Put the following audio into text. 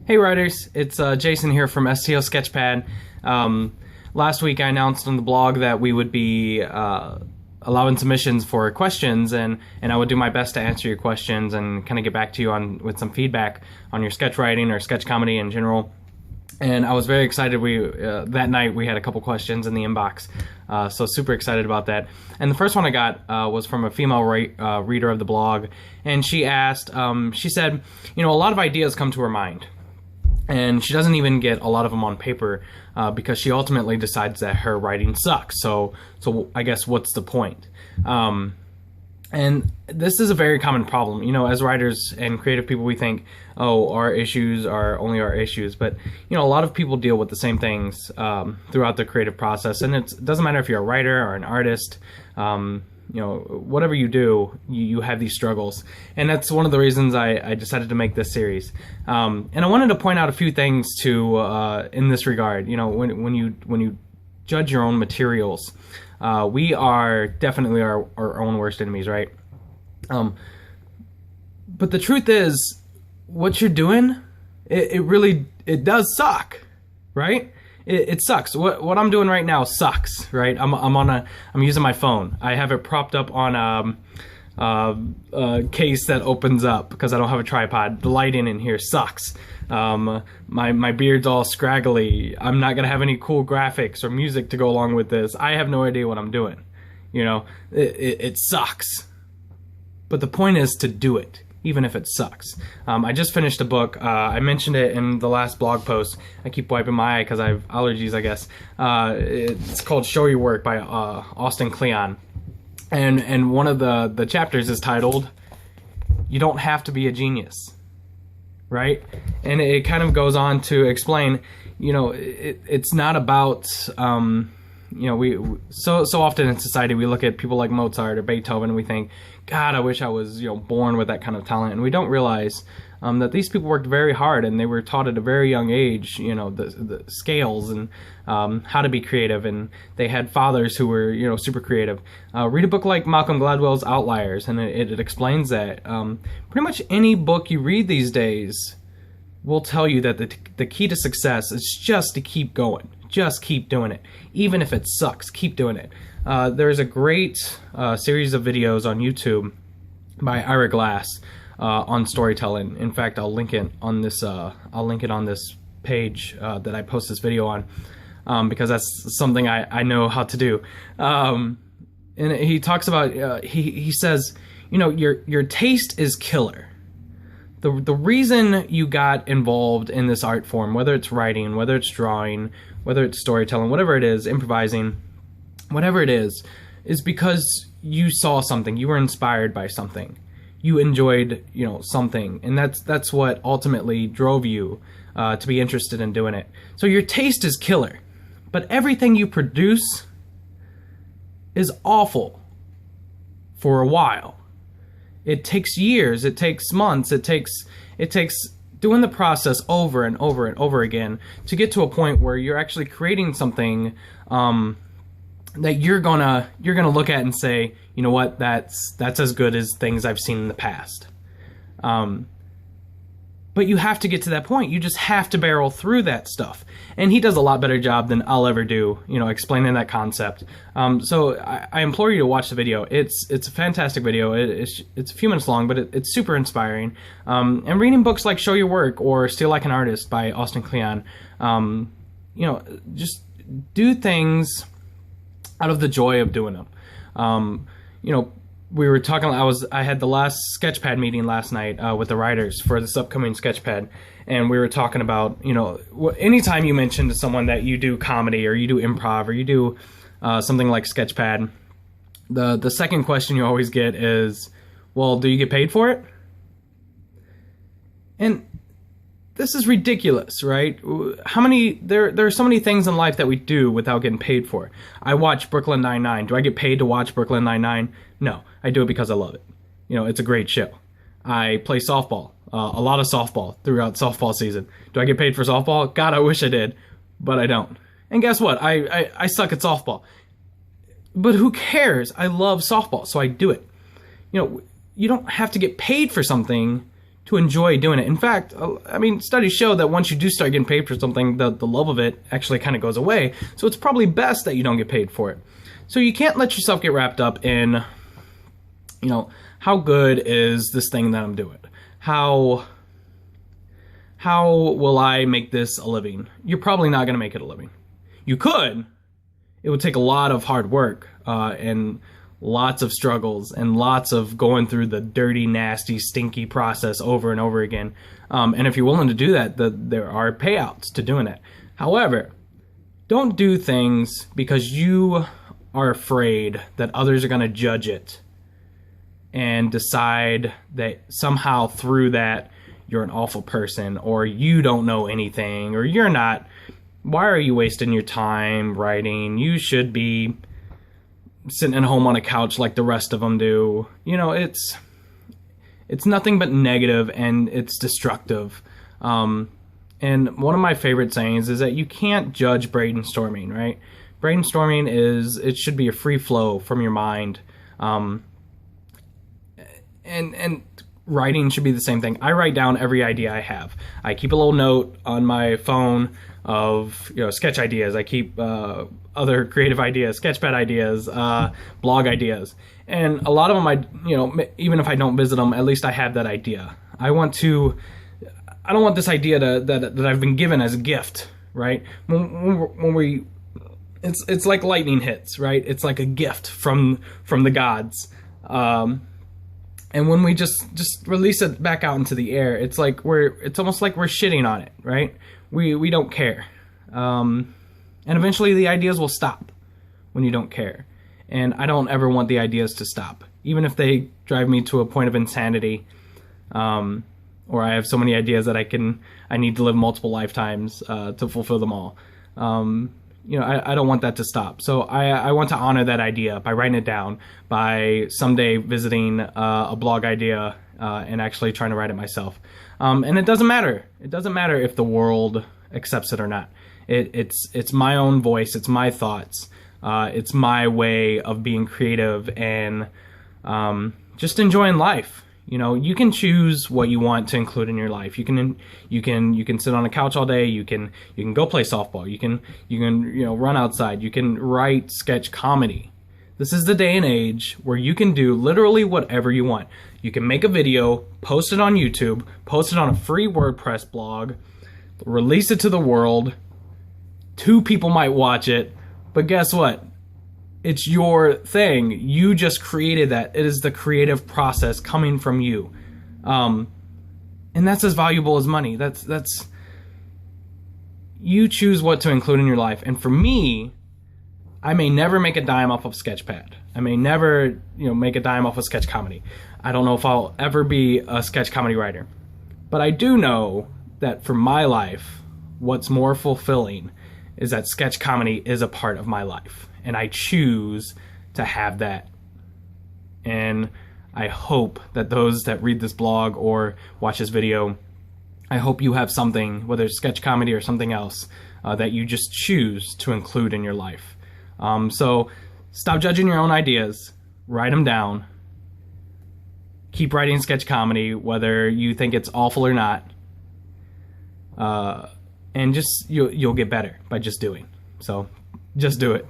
Hey writers, it's Jason here from STL SketchPAD. Last week I announced on the blog that we would be allowing submissions for questions, and I would do my best to answer your questions and kind of get back to you with some feedback on your sketch writing or sketch comedy in general. And I was very excited. That night we had a couple questions in the inbox, so super excited about that. And the first one I got was from a female reader of the blog, and she asked, she said, a lot of ideas come to her mind, and she doesn't even get a lot of them on paper because she ultimately decides that her writing sucks. So I guess what's the point? And this is a very common problem. As writers and creative people, we think, oh, our issues are only our issues. But, a lot of people deal with the same things throughout the creative process. And it doesn't matter if you're a writer or an artist, whatever you do, you have these struggles. And that's one of the reasons I decided to make this series. And I wanted to point out a few things in this regard. When you judge your own materials, we are definitely our own worst enemies, right? But the truth is, what you're doing, it does suck, right? It sucks. What I'm doing right now sucks, right? I'm using my phone. I have it propped up on a case that opens up because I don't have a tripod. The lighting in here sucks. My beard's all scraggly. I'm not gonna have any cool graphics or music to go along with this. I have no idea what I'm doing. It sucks. But the point is to do it, even if it sucks. I just finished a book. I mentioned it in the last blog post. I keep wiping my eye because I have allergies, I guess. It's called Show Your Work by Austin Kleon. And one of the chapters is titled, You Don't Have to Be a Genius. Right? And it kind of goes on to explain, it's not about, we so often in society we look at people like Mozart or Beethoven and we think, God, I wish I was, born with that kind of talent. And we don't realize that these people worked very hard and they were taught at a very young age, the scales and how to be creative. And they had fathers who were, super creative. Read a book like Malcolm Gladwell's Outliers, and it explains that. Pretty much any book you read these days will tell you that the key to success is just to keep going. Just keep doing it. Even if it sucks, keep doing it. There's a great series of videos on YouTube by Ira Glass on storytelling. In fact, I'll link it on this. I'll link it on this page that I post this video on because that's something I know how to do. And he talks about. He says, your taste is killer. The reason you got involved in this art form, whether it's writing, whether it's drawing, whether it's storytelling, whatever it is, improvising, whatever it is because you saw something, you were inspired by something, you enjoyed, something, and that's what ultimately drove you to be interested in doing it. So your taste is killer, but everything you produce is awful for a while. It takes years, it takes months, it takes doing the process over and over and over again to get to a point where you're actually creating something that you're gonna look at and say, you know what, that's as good as things I've seen in the past. But you have to get to that point. You just have to barrel through that stuff. And he does a lot better job than I'll ever do, explaining that concept. So I implore you to watch the video. It's a fantastic video. It's a few minutes long, but it's super inspiring. And reading books like Show Your Work or Steal Like an Artist by Austin Kleon, just do things out of the joy of doing them. We were talking, I had the last SketchPAD meeting last night with the writers for this upcoming SketchPAD, and we were talking about, anytime you mention to someone that you do comedy or you do improv or you do something like SketchPAD, the second question you always get is, well, do you get paid for it? And this is ridiculous, right? There are so many things in life that we do without getting paid for. I watch Brooklyn Nine-Nine. Do I get paid to watch Brooklyn Nine-Nine? No, I do it because I love it. It's a great show. I play softball, a lot of softball throughout softball season. Do I get paid for softball? God, I wish I did, but I don't. And guess what? I suck at softball. But who cares? I love softball, so I do it. You don't have to get paid for something to enjoy doing it. In fact, I mean, studies show that once you do start getting paid for something, the love of it actually kind of goes away. So it's probably best that you don't get paid for it. So you can't let yourself get wrapped up in, you know, how good is this thing that I'm doing? How will I make this a living? You're probably not going to make it a living. You could. It would take a lot of hard work and lots of struggles and lots of going through the dirty, nasty, stinky process over and over again. And if you're willing to do that, there are payouts to doing it. However, don't do things because you are afraid that others are going to judge it and decide that somehow through that you're an awful person, or you don't know anything, or you're not. Why are you wasting your time writing? You should be sitting at home on a couch like the rest of them do. You know, it's nothing but negative, and it's destructive. And one of my favorite sayings is that you can't judge brainstorming, right? Brainstorming it should be a free flow from your mind. And writing should be the same thing. I write down every idea I have. I keep a little note on my phone of, you know, sketch ideas. I keep other creative ideas, SketchPAD ideas, blog ideas. And a lot of them, you know, even if I don't visit them, at least I have that idea. I don't want this idea that I've been given as a gift, right? It's like lightning hits, right? It's like a gift from the gods. And when we just release it back out into the air, it's almost like we're shitting on it, right? We don't care. And eventually the ideas will stop when you don't care. And I don't ever want the ideas to stop, even if they drive me to a point of insanity, or I have so many ideas that I need to live multiple lifetimes to fulfill them all. You know, I don't want that to stop. So I want to honor that idea by writing it down, by someday visiting a blog idea and actually trying to write it myself. And it doesn't matter. It doesn't matter if the world accepts it or not. It's my own voice. It's my thoughts. It's my way of being creative and just enjoying life. You know, you can choose what you want to include in your life. You can sit on a couch all day. You can go play softball. You can you know, run outside. You can write sketch comedy. This is the day and age where you can do literally whatever you want. You can make a video, post it on YouTube, post it on a free WordPress blog, release it to the world. 2 people might watch it, but guess what? It's your thing. You just created that. It is the creative process coming from you. And that's as valuable as money. That's you choose what to include in your life. And for me, I may never make a dime off of SketchPAD. I may never, you know, make a dime off of sketch comedy. I don't know if I'll ever be a sketch comedy writer. But I do know that for my life, what's more fulfilling is that sketch comedy is a part of my life. And I choose to have that. And I hope that those that read this blog or watch this video, I hope you have something, whether it's sketch comedy or something else, that you just choose to include in your life. So stop judging your own ideas, write them down, keep writing sketch comedy, whether you think it's awful or not, and just you'll get better by just doing. So just do it.